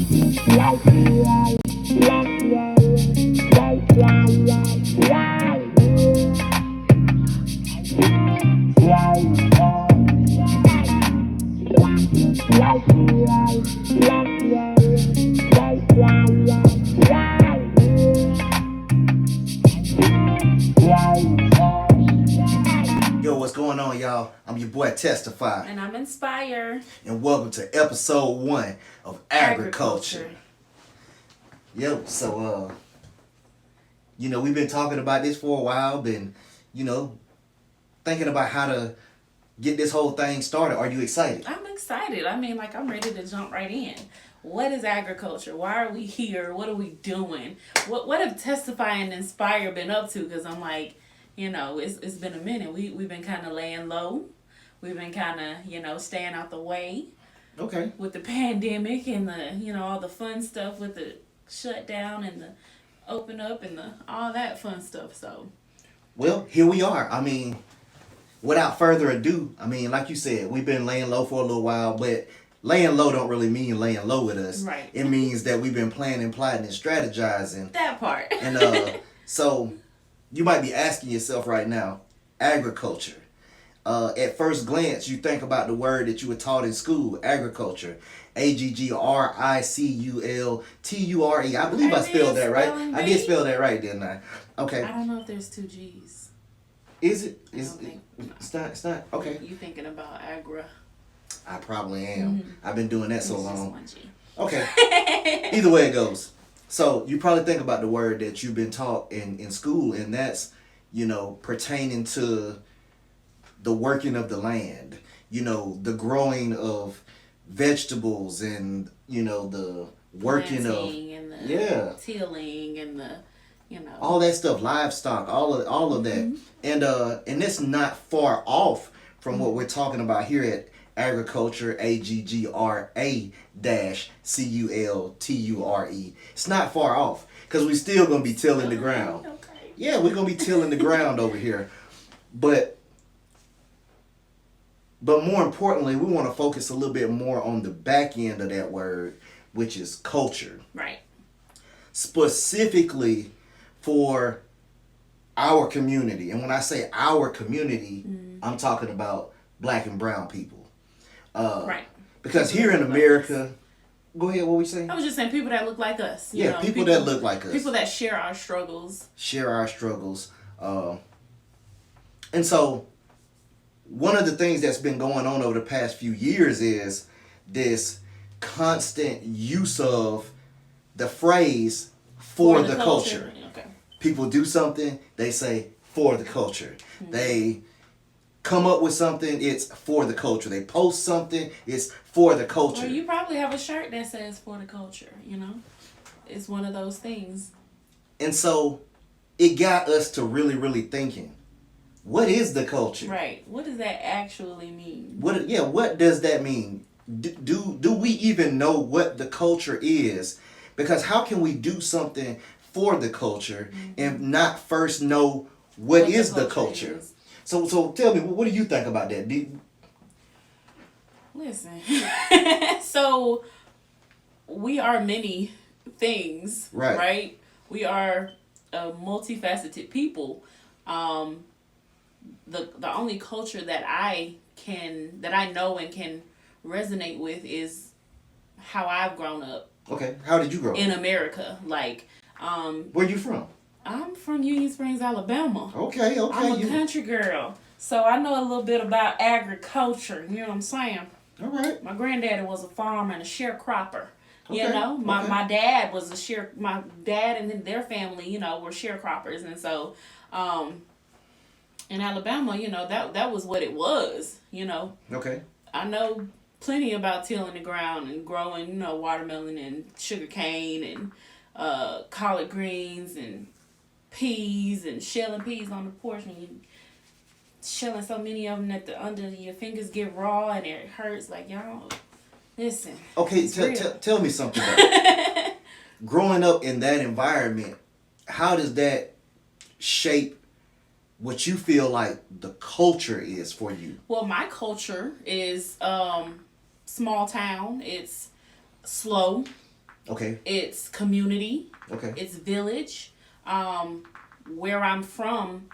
Yo, what's going on, y'all? I'm your boy Testify. And I'm Nspyre. And welcome to episode 1 of Aggra-Culture. Aggra-Culture. Yo, so, we've been talking about this for a while, been, thinking about how to get this whole thing started. Are you excited? I'm excited. I'm ready to jump right in. What is Aggra-Culture? Why are we here? What are we doing? What have Testify and Nspyre been up to? Because I'm like, it's been a minute. We've been kind of laying low. We've been kind of, staying out the way. Okay. With the pandemic and the, all the fun stuff with the shutdown and the open up and all that fun stuff. So. Well, here we are. Without further ado, like you said, we've been laying low for a little while, but laying low don't really mean laying low with us. Right. It means that we've been planning, plotting, and strategizing. That part. And so you might be asking yourself right now, Aggra-Culture. At first glance, you think about the word that you were taught in school, Aggra-Culture. Aggriculture. I believe I spelled that right. I did spell that right, didn't I? Okay. I don't know if there's 2 G's. Is it? Think, no. It's not. Okay. You thinking about Aggra? I probably am. Mm-hmm. I've been doing that so it's long. Just 1 G. Okay. Either way it goes. So you probably think about the word that you've been taught in school, and that's, pertaining to the working of the land, the growing of vegetables and, the working planting of, and the tilling and the, all that stuff, livestock, all of that. Mm-hmm. And it's not far off from what we're talking about here at Aggra-Culture, Aggra-Culture. It's not far off because we're still going to be tilling the ground. Okay. Yeah, we're going to be tilling the ground over here. But more importantly, we want to focus a little bit more on the back end of that word, which is culture. Right. Specifically for our community. And when I say our community, I'm talking about black and brown people. Right. Because here in America, go ahead, what were we saying? I was just saying people that look like us. People that look like us. People that share our struggles. And so, one of the things that's been going on over the past few years is this constant use of the phrase for the culture. Okay. People do something, they say for the culture. Mm-hmm. They come up with something, it's for the culture. They post something, it's for the culture. Or you probably have a shirt that says for the culture, It's one of those things. And so it got us to really, really thinking, what is the culture? Right. What does that actually mean? What does that mean? Do we even know what the culture is? Because how can we do something for the culture and not first know what is the culture? Is. So tell me, what do you think about that? Listen, so we are many things, right? We are a multifaceted people. The only culture that I know and can resonate with is how I've grown up. Okay, how did you grow up? In America, where you from? I'm from Union Springs, Alabama. Okay. I'm a country girl, so I know a little bit about agriculture. You know what I'm saying? All right. My granddaddy was a farmer and a sharecropper. Okay. My dad was my dad and then their family, were sharecroppers, and so, in Alabama, that was what it was, Okay. I know plenty about tilling the ground and growing, watermelon and sugar cane and collard greens and peas and shelling peas on the porch, and you shelling so many of them that under your fingers get raw and it hurts. Like, y'all, listen. Okay, tell me something. Growing up in that environment, how does that shape what you feel like the culture is for you? Well, my culture is small town. It's slow. Okay. It's community. Okay. It's village. Where I'm from,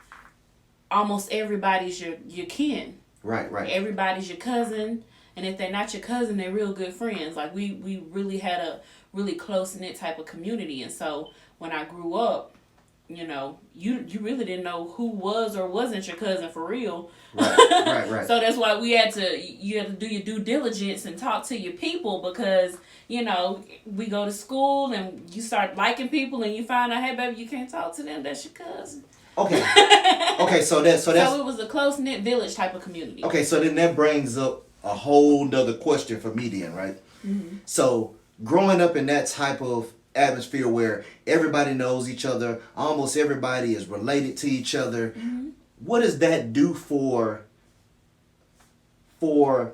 almost everybody's your kin. Right. Right. Everybody's your cousin, and if they're not your cousin, they're real good friends. Like we really had a really close knit type of community, and so when I grew up, you really didn't know who was or wasn't your cousin for real. Right. Right. So that's why you had to do your due diligence and talk to your people, because we go to school and you start liking people and you find out, hey baby, you can't talk to them, that's your cousin. Okay. Okay. So it was a close knit village type of community. Okay. So then that brings up a whole nother question for me then, right? Mm-hmm. So growing up in that type of atmosphere where everybody knows each other, almost everybody is related to each other, Mm-hmm. what does that do for the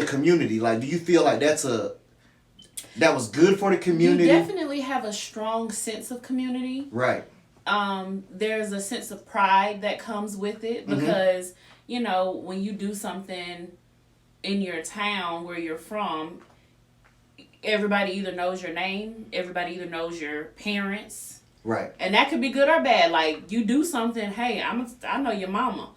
community? Like, do you feel like that was good for the community? You definitely have a strong sense of community. Right. There's a sense of pride that comes with it, because when you do something in your town where you're from, everybody either knows your name, everybody either knows your parents. Right. And that could be good or bad. Like, you do something, hey, I know your mama.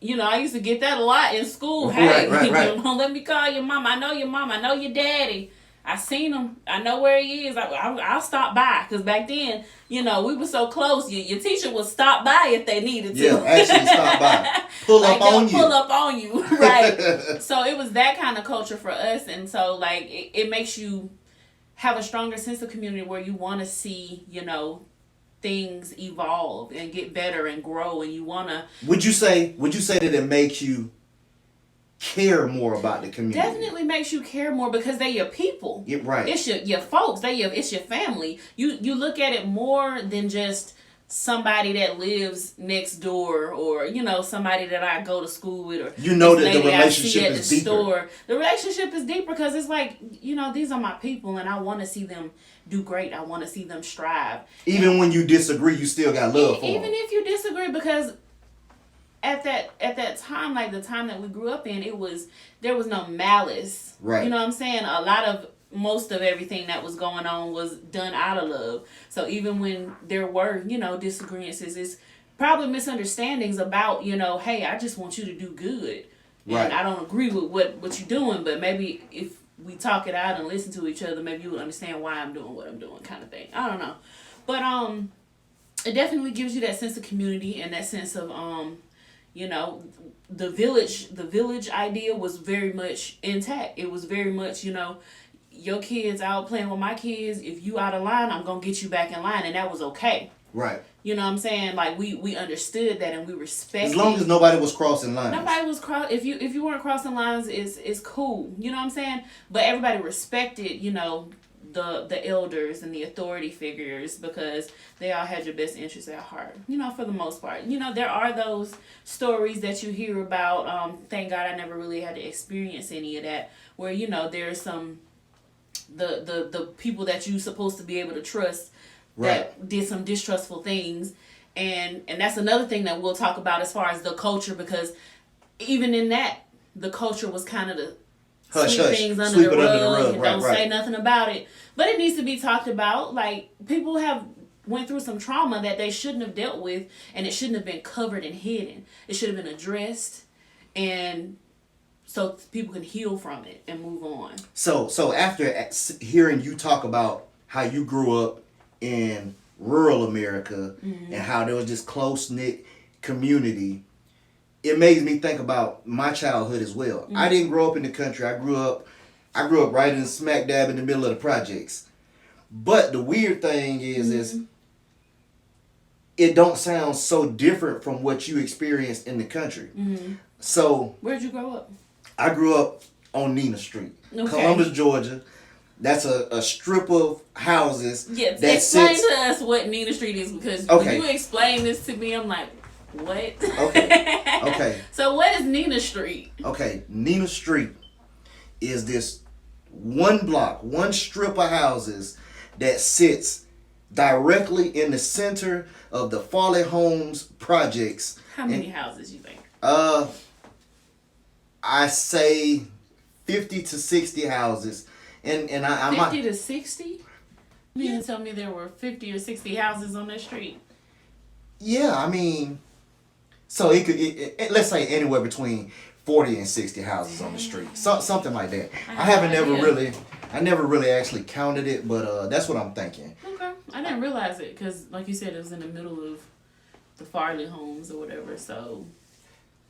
I used to get that a lot in school. Hey, right. Don't let me call your mama. I know your mama. I know your daddy. I seen him. I know where he is. I'll stop by. Because back then, we were so close. Your teacher would stop by if they needed to. Yeah, actually stop by. Pull up on you. Right. So it was that kind of culture for us. And so, like, it makes you have a stronger sense of community where you want to see, things evolve and get better and grow. And you want to... Would you say that it makes you care more about the community? Definitely makes you care more, because they're your people. Yeah, right. It's your folks. It's your family. You look at it more than just somebody that lives next door, or somebody that I go to school with, or that the relationship is deeper. Store. The relationship is deeper because it's like, these are my people and I want to see them do great. I want to see them strive. Even when you disagree, you still got love for them. Even if you disagree, because at that time, like the time that we grew up in, there was no malice. Right. You know what I'm saying? Most of everything that was going on was done out of love. So even when there were, disagreements, it's probably misunderstandings about, hey, I just want you to do good. Right. And I don't agree with what you're doing, but maybe if we talk it out and listen to each other, maybe you would understand why I'm doing what I'm doing, kind of thing. I don't know. But it definitely gives you that sense of community and that sense of the village idea was very much intact. It was very much, your kids out playing with my kids. If you out of line, I'm going to get you back in line. And that was okay. Right. You know what I'm saying? Like, we understood that and we respected. As long as nobody was crossing lines. Nobody was if you weren't crossing lines, it's cool. You know what I'm saying? But everybody respected, the elders and the authority figures, because they all had your best interests at heart, for the most part. There are those stories that you hear about. Thank God I never really had to experience any of that, where, there's some, the people that you're supposed to be able to trust that did some distrustful things. And that's another thing that we'll talk about as far as the culture, because even in that, the culture was kind of the sweep things under the rug and don't say nothing about it. But it needs to be talked about. Like, people have went through some trauma that they shouldn't have dealt with, and it shouldn't have been covered and hidden. It should have been addressed, and so people can heal from it and move on. So after hearing you talk about how you grew up in rural America and how there was this close-knit community, it made me think about my childhood as well. I didn't grow up in the country. I grew up right in smack dab in the middle of the projects. But the weird thing is it don't sound so different from what you experienced in the country. So where'd you grow up? I grew up on Nina Street, Columbus, Georgia. That's a strip of houses. Yes, explain to us what Nina Street is, because when you explain this to me, I'm like, what? Okay. So what is Nina Street? Okay, Nina Street is this one strip of houses that sits directly in the center of the Farley Homes projects. How many houses you think? I say 50 to 60 houses. And I 50 might, to 60? You mean to tell me there were 50 or 60 houses on that street? yeah, I mean, so let's say anywhere between 40 and 60 houses on the street. Something like that. I never really actually counted it, but that's what I'm thinking. Okay. I didn't realize it because, like you said, it was in the middle of the Farley homes or whatever,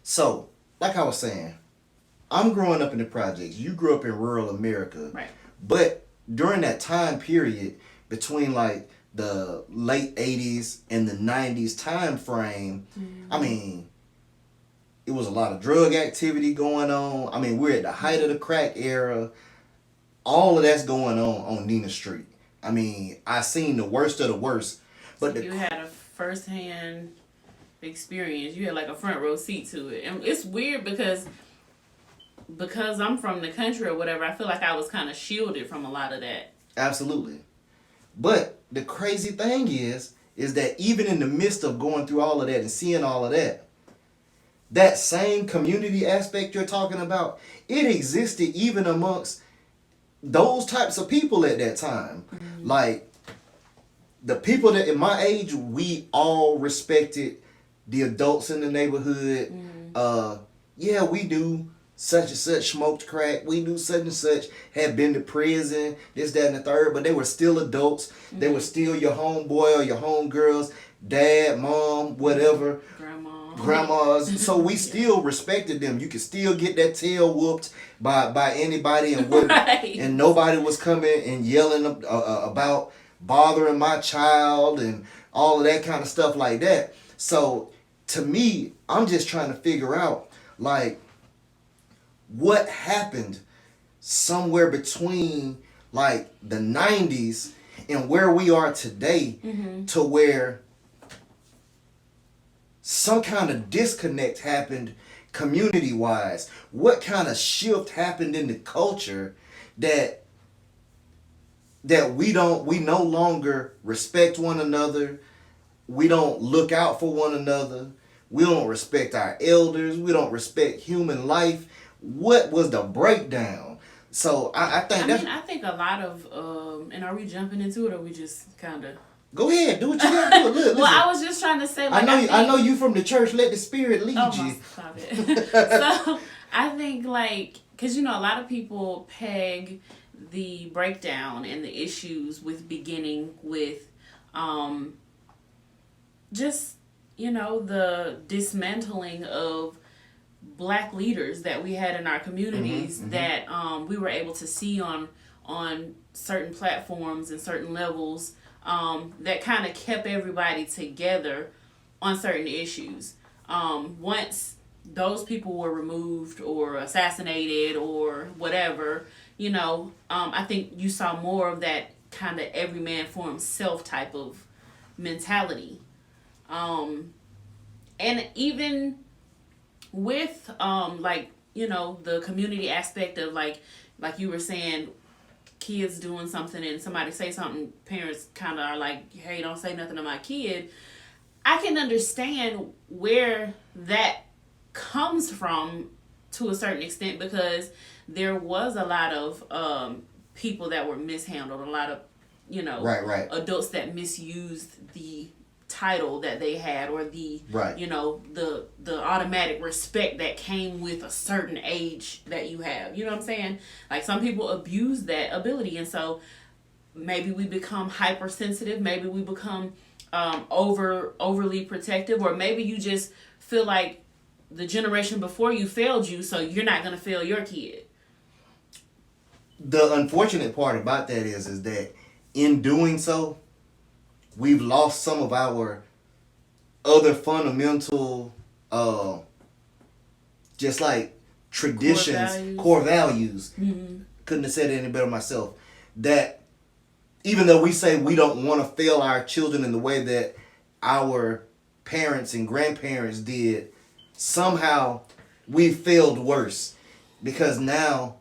So, like I was saying, I'm growing up in the projects. You grew up in rural America. Right. But during that time period between like the late 80s and the 90s time frame, I mean, it was a lot of drug activity going on. I mean, we're at the height of the crack era. All of that's going on Nina Street. I mean, I seen the worst of the worst. But you had a first-hand experience. You had like a front row seat to it. And it's weird because I'm from the country or whatever, I feel like I was kind of shielded from a lot of that. Absolutely. But the crazy thing is that even in the midst of going through all of that and seeing all of that, that same community aspect you're talking about, it existed even amongst those types of people at that time. Mm-hmm. Like, the people that in my age, we all respected the adults in the neighborhood. Mm-hmm. Yeah, we do such and such smoked crack. We do such and such, had been to prison, this, that, and the third, but they were still adults. Mm-hmm. They were still your homeboy or your homegirls, dad, mom, whatever. Grandmas. So we still respected them. You could still get that tail whooped by anybody, and right. And nobody was coming and yelling about bothering my child and all of that kind of stuff like that. So to me, I'm just trying to figure out, like, what happened somewhere between like the 90s and where we are today, mm-hmm. to where some kind of disconnect happened community wise. What kind of shift happened in the culture that we no longer respect one another. We don't look out for one another. We don't respect our elders. We don't respect human life. What was the breakdown? So I think a lot of and are we jumping into it, or we just kind of go ahead, do what you got to do. Look, well, I was just trying to say, like, I know you from the church. Let the Spirit lead you. Stop it. So I think, like, because a lot of people peg the breakdown and the issues with beginning with just the dismantling of Black leaders that we had in our communities, mm-hmm, mm-hmm. that we were able to see on certain platforms and certain levels, that kind of kept everybody together on certain issues. Once those people were removed or assassinated or whatever, I think you saw more of that kind of every man for himself type of mentality. And even with the community aspect of like you were saying, kids doing something and somebody say something, parents kind of are like, hey, don't say nothing to my kid. I can understand where that comes from to a certain extent, because there was a lot of people that were mishandled, a lot of right. adults that misused the title that they had, or the right. The automatic respect that came with a certain age that you have. You know what I'm saying? Like, some people abuse that ability, and so maybe we become hypersensitive, maybe we become overly protective, or maybe you just feel like the generation before you failed you, so you're not going to fail your kid. The unfortunate part about that is that in doing so, we've lost some of our other fundamental, just like traditions, core values. Mm-hmm. Couldn't have said it any better myself. That even though we say we don't want to fail our children in the way that our parents and grandparents did, somehow we failed worse, because now.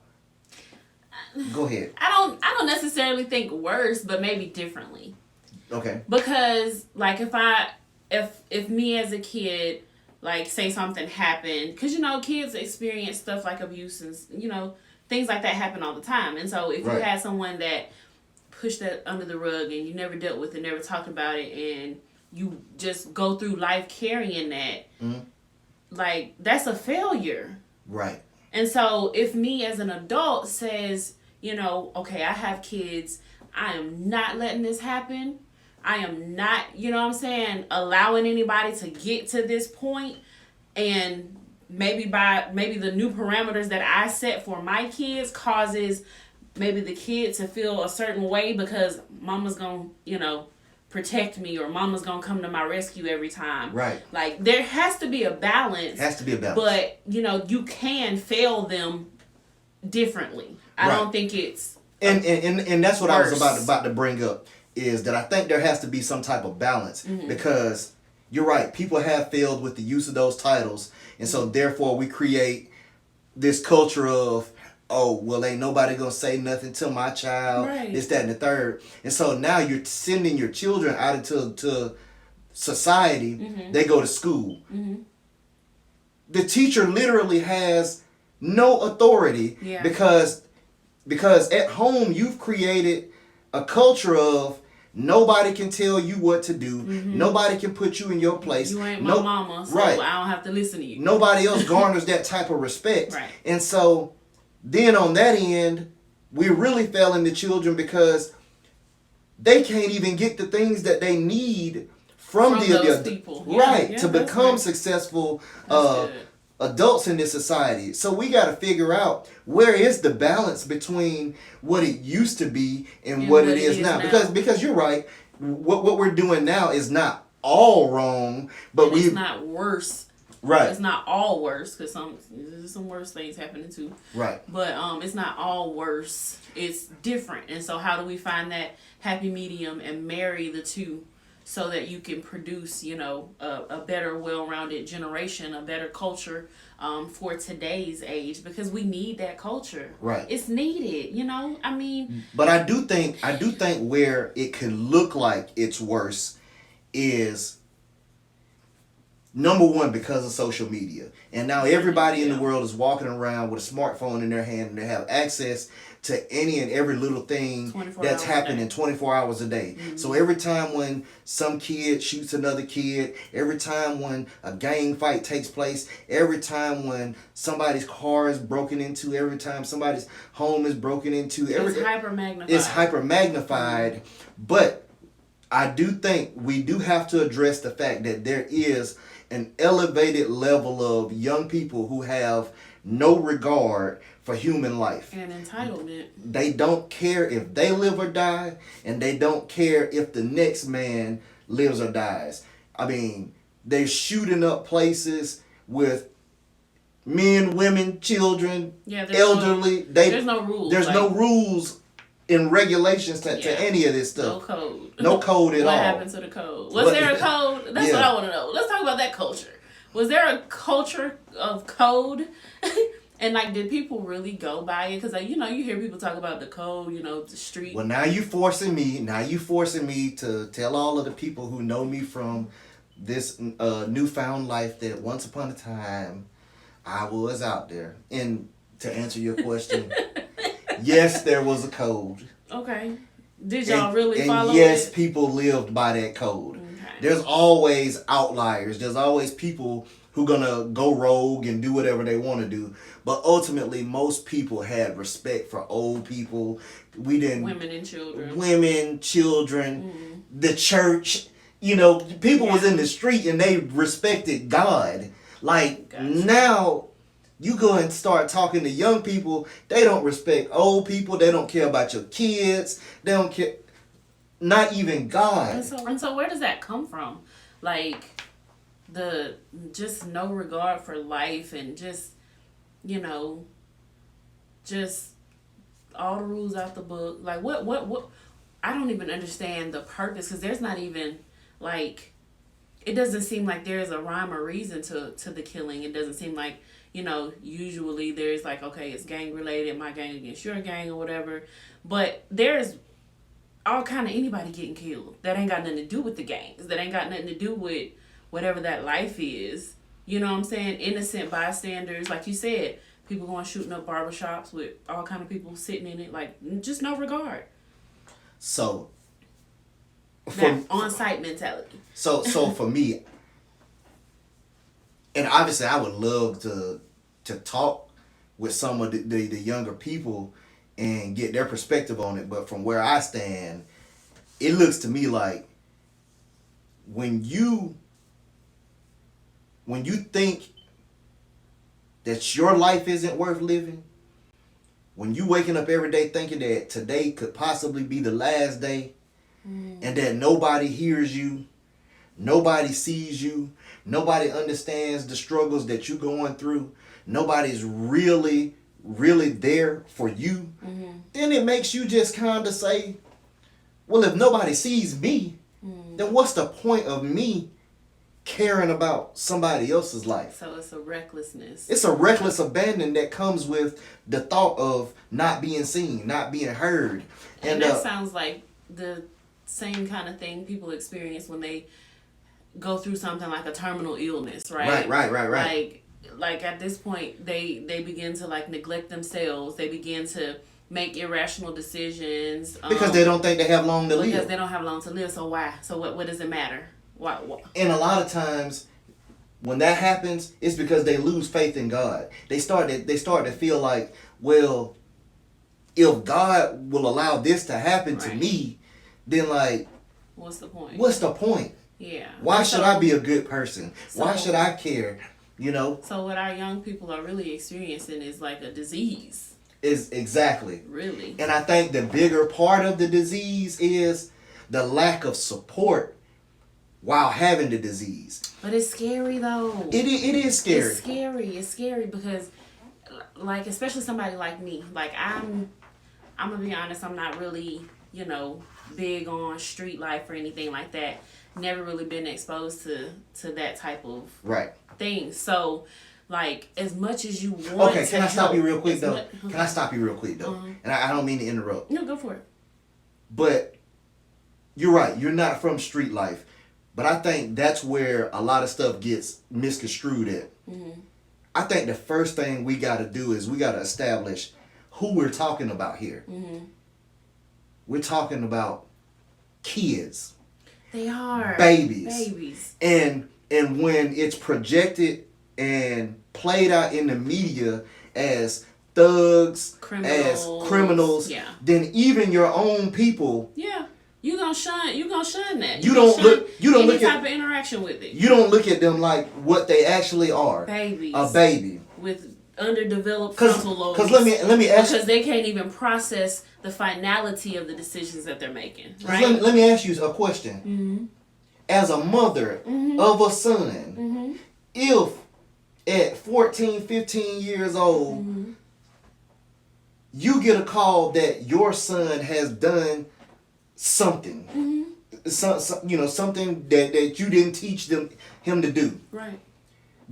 Go ahead. I don't necessarily think worse, but maybe differently. Okay. Because, like, if me as a kid, like, say something happened, because kids experience stuff like abuse and things things like that happen all the time. And so if you Right. had someone that pushed that under the rug and you never dealt with it, never talked about it, and you just go through life carrying that, like, that's a failure. Right. And so if me as an adult says, you know, okay, I have kids, I am not letting this happen. I am not, you know what I'm saying, allowing anybody to get to this point. And maybe the new parameters that I set for my kids causes maybe the kid to feel a certain way because mama's gonna, you know, protect me, or mama's gonna come to my rescue every time. Right. Like, there has to be a balance. Has to be a balance. But, you know, you can fail them differently. I Right. don't think it's and that's what I was worse. about to bring up, is that I think there has to be some type of balance, because you're right, people have failed with the use of those titles, and so therefore we create this culture of, oh, well, ain't nobody gonna say nothing to my child, Right. this, that, and the third. And so now you're sending your children out into society. They go to school. The teacher literally has no authority, Yeah. because at home you've created a culture of nobody can tell you what to do. Nobody can put you in your place. You ain't my mama, so right. I don't have to listen to you. Nobody else garners that type of respect. Right. And so then on that end, we're really failing the children, because they can't even get the things that they need from those people. Yeah, right, yeah, to that's become good. successful That's good. adults in this society. So we got to figure out where is the balance between what it used to be and what it is now. Because you're right, what we're doing now is not all wrong, but and it's not worse. right. It's not all worse, because there's some worse things happening too. Right. But it's not all worse. It's different. And so how do we find that happy medium and marry the two, so that you can produce, you know, a better, well-rounded generation, a better culture for today's age, because we need that culture. Right. It's needed, you know? I mean, But I do think where it can look like it's worse is, number one, because of social media. And now everybody in the world is walking around with a smartphone in their hand, and they have access to any and every little thing 24 that's hours a happening day. 24 hours a day. So every time when some kid shoots another kid, every time when a gang fight takes place, every time when somebody's car is broken into, every time somebody's home is broken into, it's hyper magnified. it's hyper magnified. But I do think we do have to address the fact that there is an elevated level of young people who have no regard for human life. And entitlement. They don't care if they live or die, and they don't care if the next man lives or dies. I mean, they're shooting up places with men, women, children, Yeah, there's elderly. there's no rules. There's no rules and regulations to Yeah. any of this No stuff. code. No code at What all. happened to the code? Was there a code? That's Yeah. what I want to know. Let's talk about that culture. Was there a culture of code? And, like, did people really go by it? Because, like, you know, you hear people talk about the code, you know, the street. Well, now you forcing me to tell all of the people who know me from this newfound life that once upon a time I was out there. And to answer your question, yes, there was a code. Okay. Did y'all really and follow yes, it? people lived by that code. Okay. There's always outliers. There's always people who gonna go rogue and do whatever they want to do. But ultimately, most people had respect for old people. We didn't. Women and children. Women, children, the church. You know, people was in the street and they respected God. Like, Gotcha. now, you go and start talking to young people, they don't respect old people. They don't care about your kids. They don't care. Not even God. And so where does that come from? Like, the just no regard for life, and just, you know, just all the rules out the book. Like, what I don't even understand the purpose, because there's not even, like, it doesn't seem like there's a rhyme or reason to the killing. It doesn't seem like, you know, usually there's like, okay, it's gang related, my gang against your gang or whatever. But there's all kind of anybody getting killed that ain't got nothing to do with the gangs, that ain't got nothing to do with whatever that life is. You know what I'm saying? Innocent bystanders, like you said, people going shooting up barbershops with all kind of people sitting in it, like just no regard. So, That on-site mentality. So for me, and obviously I would love to talk with some of the younger people and get their perspective on it, but from where I stand, it looks to me like when you think that your life isn't worth living, when you waking up every day thinking that today could possibly be the last day, and that nobody hears you, nobody sees you, nobody understands the struggles that you're going through, nobody's really there for you, then it makes you just kind of say, well, if nobody sees me, then what's the point of me caring about somebody else's life? So it's a recklessness. It's a reckless abandon that comes with the thought of not being seen, not being heard. And that sounds like the same kind of thing people experience when they go through something like a terminal illness, right? Right. Like at this point, they begin to like neglect themselves. They begin to make irrational decisions because they don't think they have long to live. Because they don't have long to live. So why? So what does it matter? Why? And a lot of times, when that happens, it's because they lose faith in God. They start to feel like, well, if God will allow this to happen to me, then like, what's the point? What's the point? Yeah. Why should I be a good person? Why should I care? You know? So what our young people are really experiencing is like a disease. Is exactly. Really. And I think the bigger part of the disease is the lack of support while having the disease. But it's scary though. It is scary. It's scary because like especially somebody like me. Like I'm gonna be honest, I'm not really, big on street life or anything like that. Never really been exposed to that type of thing. So like as much as you want Okay, can I stop you real quick though? Okay. Can I stop you real quick though? And I don't mean to interrupt. No, go for it. But you're right, you're not from street life. But I think that's where a lot of stuff gets misconstrued at. I think the first thing we got to do is we got to establish who we're talking about here. We're talking about kids. They are. Babies. And when it's projected and played out in the media as thugs, as criminals, then even your own people. Yeah. You gonna shun that. You don't look type of interaction with it. You don't look at them like what they actually are. Babies. A baby. With underdeveloped frontal lobes. Because let me ask. Because they can't even process the finality of the decisions that they're making. Right. Let me ask you a question. As a mother of a son, if at 14, 15 years old, you get a call that your son has done something, something that you didn't teach him to do. Right.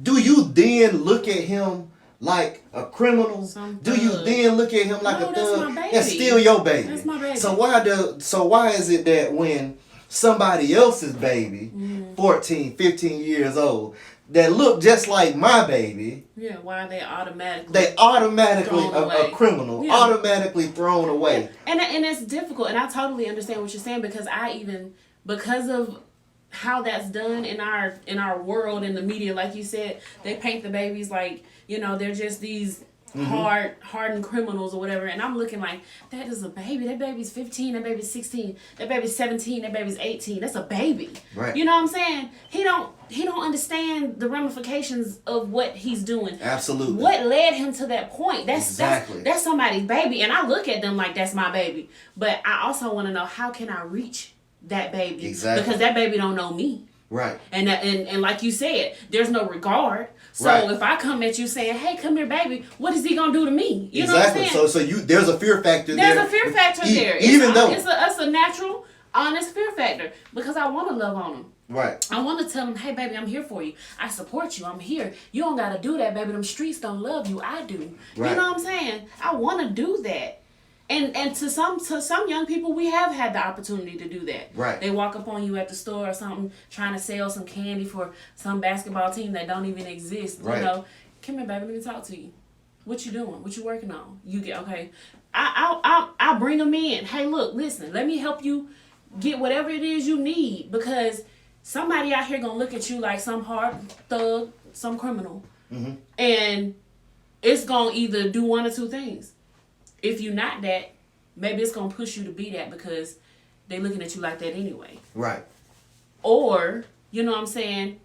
Do you then look at him like a criminal? Do you then look at him like a thug? That's still your baby. That's my baby. So why is it that when somebody else's baby, 14, 15 years old, that look just like my baby, why are they automatically a criminal, automatically thrown away? And it's difficult, and I totally understand what you're saying because of how that's done in our world, in the media, like you said, they paint the babies like they're just these hardened criminals or whatever, and I'm looking like, that is a baby. That baby's 15, that baby's 16, that baby's 17, that baby's 18. That's a baby. Right. You know what I'm saying? He don't understand the ramifications of what he's doing. Absolutely. What led him to that point? That's somebody's baby, and I look at them like that's my baby. But I also want to know, how can I reach that baby? Exactly. Because that baby don't know me. Right. And like you said, there's no regard. So if I come at you saying, "Hey, come here, baby," what is he gonna do to me? You know what I'm saying? So there's a fear factor there. There's a fear factor there. It's a natural, honest fear factor, because I want to love on him. Right. I want to tell him, "Hey, baby, I'm here for you. I support you. I'm here. You don't gotta do that, baby. Them streets don't love you. I do." Right. You know what I'm saying? I want to do that. And to some young people, we have had the opportunity to do that. Right. They walk up on you at the store or something, trying to sell some candy for some basketball team that don't even exist. Right. Come here, baby, let me talk to you. What you doing? What you working on? You get okay. I'll bring them in. Hey, look, listen. Let me help you get whatever it is you need, because somebody out here gonna look at you like some hard thug, some criminal, and it's gonna either do one or two things. If you're not that, maybe it's gonna push you to be that because they looking at you like that anyway. Right. Or, you know what I'm saying,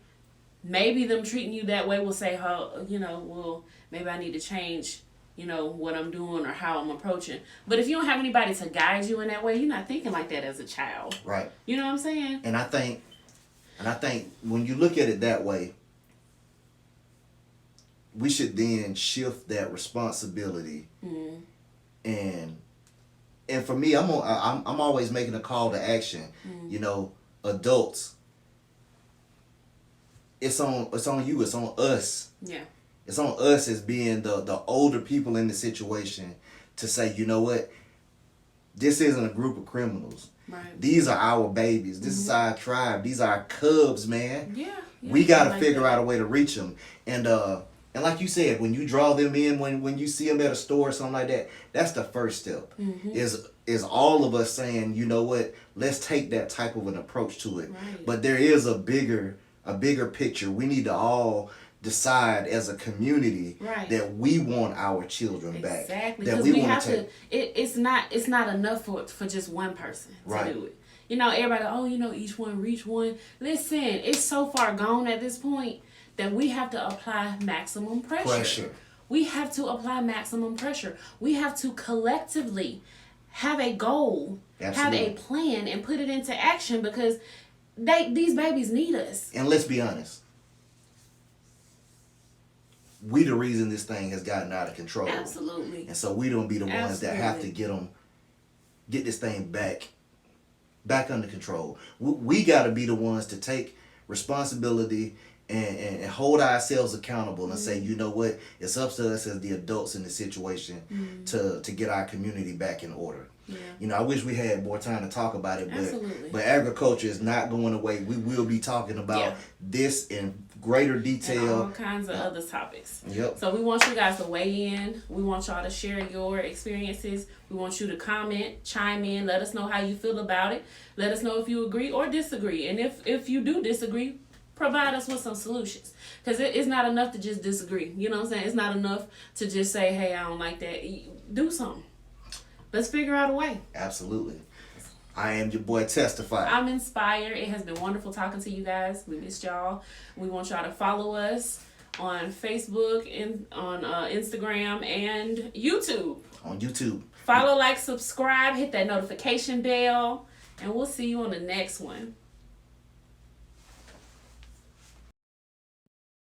maybe them treating you that way will say, how, you know, well, maybe I need to change, you know, what I'm doing or how I'm approaching. But if you don't have anybody to guide you in that way, you're not thinking like that as a child. Right. You know what I'm saying? And I think when you look at it that way, we should then shift that responsibility. And for me, I'm always making a call to action. You know, adults. It's on you. It's on us. Yeah. It's on us as being the older people in the situation to say, you know what, this isn't a group of criminals. Right. These are our babies. This is our tribe. These are our cubs, man. Yeah. We got to figure out a way to reach them. And like you said, when you draw them in, when you see them at a store or something like that, that's the first step. Is all of us saying, you know what, let's take that type of an approach to it. Right. But there is a bigger picture. We need to all decide as a community that we want our children back. Exactly. That Because we want have to. It's not enough for just one person to do it. You know, everybody. Oh, you know, each one reach one. Listen, it's so far gone at this point that we have to apply maximum pressure. We have to apply maximum pressure. We have to collectively have a goal, have a plan, and put it into action, because these babies need us. And let's be honest, we the reason this thing has gotten out of control. Absolutely. And so we don't be the ones that have to get this thing back under control. We got to be the ones to take responsibility and hold ourselves accountable and say, you know what, it's up to us as the adults in the situation to get our community back in order. Yeah. You know, I wish we had more time to talk about it, but agriculture is not going away. We will be talking about this in greater detail. And all kinds of other topics. Yep. So we want you guys to weigh in. We want y'all to share your experiences. We want you to comment, chime in, let us know how you feel about it. Let us know if you agree or disagree. And if you do disagree, provide us with some solutions. Because it's not enough to just disagree. You know what I'm saying? It's not enough to just say, hey, I don't like that. Do something. Let's figure out a way. Absolutely. I am your boy Testify. I'm Nspyre. It has been wonderful talking to you guys. We missed y'all. We want y'all to follow us on Facebook and on Instagram and YouTube. On YouTube. Follow, like, subscribe, hit that notification bell, and we'll see you on the next one.